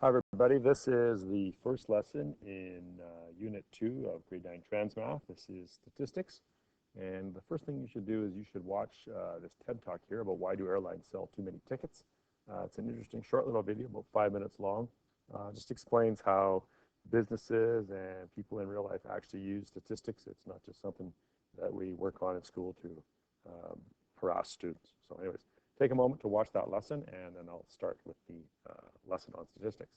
Hi, everybody. This is the first lesson in Unit 2 of Grade 9 Transmath. This is statistics. And the first thing you should do is you should watch this TED Talk here about why do airlines sell too many tickets. It's an interesting short little video, about 5 minutes long. Just explains how businesses and people in real life actually use statistics. It's not just something that we work on in school to harass students. So anyways, take a moment to watch that lesson, and then I'll start with the lesson on statistics.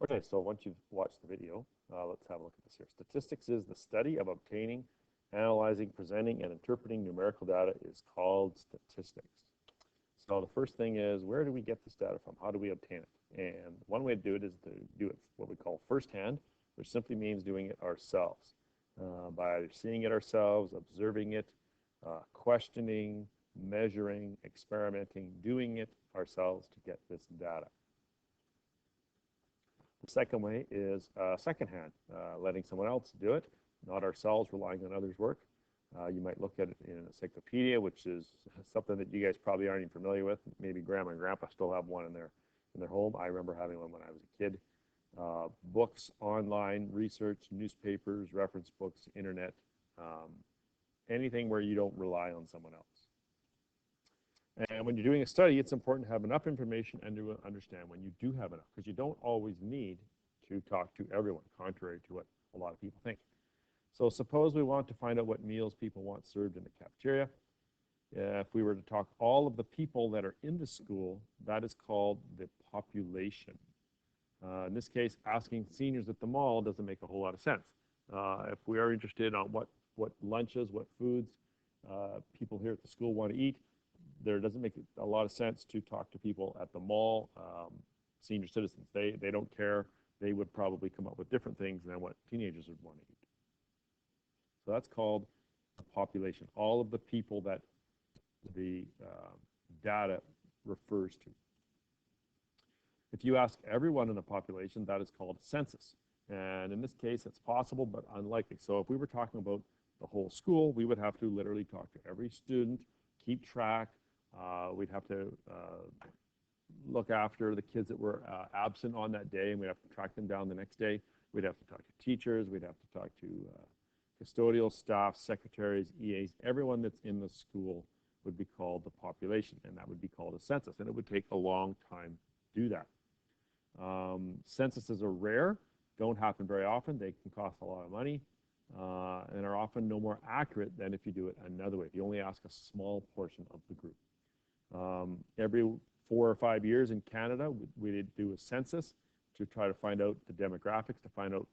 Okay, so once you've watched the video, let's have a look at this here. Statistics is the study of obtaining, analyzing, presenting, and interpreting numerical data is called statistics. So the first thing is, where do we get this data from? How do we obtain it? And one way to do it is to do it what we call firsthand, which simply means doing it ourselves. By either seeing it ourselves, observing it, questioning, measuring, experimenting, doing it ourselves to get this data. The second way is secondhand, letting someone else do it, not ourselves relying on others' work. You might look at it in an encyclopedia, which is something that you guys probably aren't even familiar with. Maybe grandma and grandpa still have one in their home. I remember having one when I was a kid. Books, online research, newspapers, reference books, internet, anything where you don't rely on someone else. And when you're doing a study, it's important to have enough information and to understand when you do have enough, because you don't always need to talk to everyone, contrary to what a lot of people think. So suppose we want to find out what meals people want served in the cafeteria. If we were to talk all of the people that are in the school, that is called the population. In this case, asking seniors at the mall doesn't make a whole lot of sense. If we are interested on what lunches, what foods people here at the school want to eat, there doesn't make a lot of sense to talk to people at the mall, senior citizens. They don't care. They would probably come up with different things than what teenagers would want to eat. So that's called a population, all of the people that the data refers to. If you ask everyone in a population, that is called a census. And in this case, it's possible, but unlikely. So if we were talking about the whole school, we would have to literally talk to every student, keep track. We'd have to look after the kids that were absent on that day, and we'd have to track them down the next day. We'd have to talk to teachers. We'd have to talk to custodial staff, secretaries, EAs. Everyone that's in the school would be called the population, and that would be called a census, and it would take a long time to do that. Censuses are rare, don't happen very often. They can cost a lot of money, and are often no more accurate than if you do it another way. If you only ask a small portion of the group. Every 4 or 5 years in Canada, we do a census to try to find out the demographics, to find out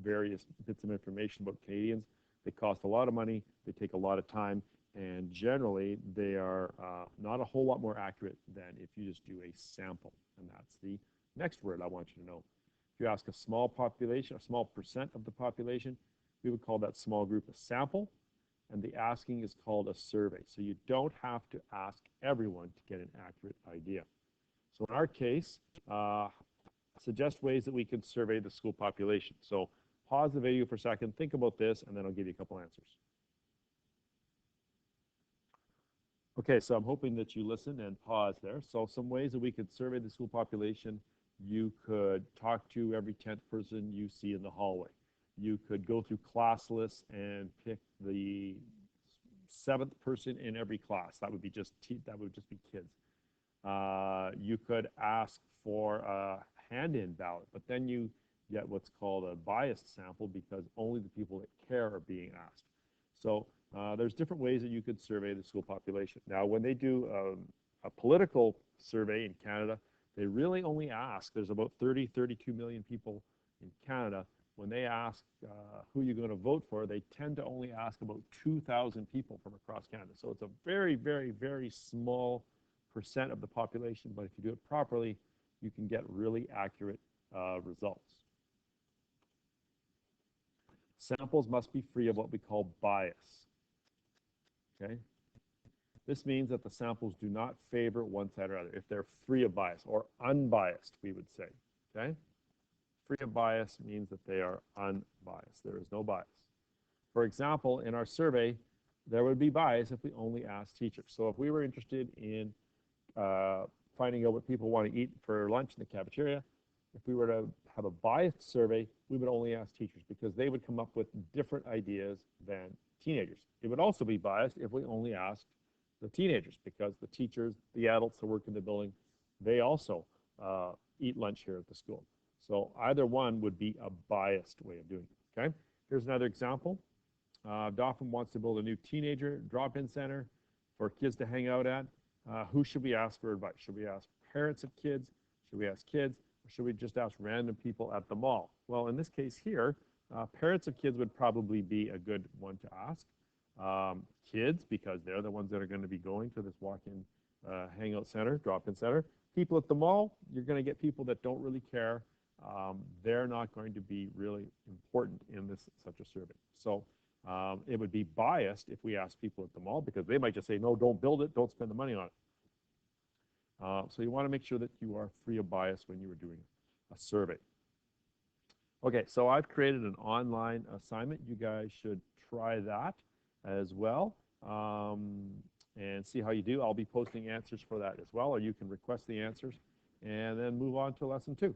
various bits of information about Canadians. They cost a lot of money, they take a lot of time, and generally they are not a whole lot more accurate than if you just do a sample. And that's the next word I want you to know. If you ask a small population, a small percent of the population, we would call that small group a sample, and the asking is called a survey. So you don't have to ask everyone to get an accurate idea. So in our case, suggest ways that we can survey the school population. So pause the video for a second, think about this, and then I'll give you a couple answers. Okay, so I'm hoping that you listen and pause there. So some ways that we could survey the school population: you could talk to every 10th person you see in the hallway. You could go through class lists and pick the 7th person in every class. That would be just be kids. You could ask for a hand-in ballot, but then you get what's called a biased sample because only the people that care are being asked. So there's different ways that you could survey the school population. Now, when they do a political survey in Canada, they really only ask, there's about 32 million people in Canada. When they ask who you're going to vote for, they tend to only ask about 2,000 people from across Canada. So it's a very, very, very small percent of the population, but if you do it properly, you can get really accurate results. Samples must be free of what we call bias. Okay? This means that the samples do not favor one side or other, if they're free of bias, or unbiased, we would say. Okay? Free of bias means that they are unbiased. There is no bias. For example, in our survey, there would be bias if we only asked teachers. So if we were interested in finding out what people want to eat for lunch in the cafeteria. If we were to have a biased survey, we would only ask teachers because they would come up with different ideas than teenagers. It would also be biased if we only asked the teenagers because the teachers, the adults that work in the building, they also eat lunch here at the school. So either one would be a biased way of doing it, okay? Here's another example. Dauphin wants to build a new teenager drop-in center for kids to hang out at. Who should we ask for advice? Should we ask parents of kids? Should we ask kids? Or should we just ask random people at the mall? Well, in this case here, parents of kids would probably be a good one to ask. Kids, because they're the ones that are going to be going to this walk-in hangout center, drop-in center. People at the mall, you're going to get people that don't really care. They're not going to be really important in this such a survey. So it would be biased if we ask people at the mall because they might just say, no, don't build it, don't spend the money on it. So you want to make sure that you are free of bias when you are doing a survey. Okay, so I've created an online assignment. You guys should try that as well and see how you do. I'll be posting answers for that as well, or you can request the answers and then move on to lesson 2.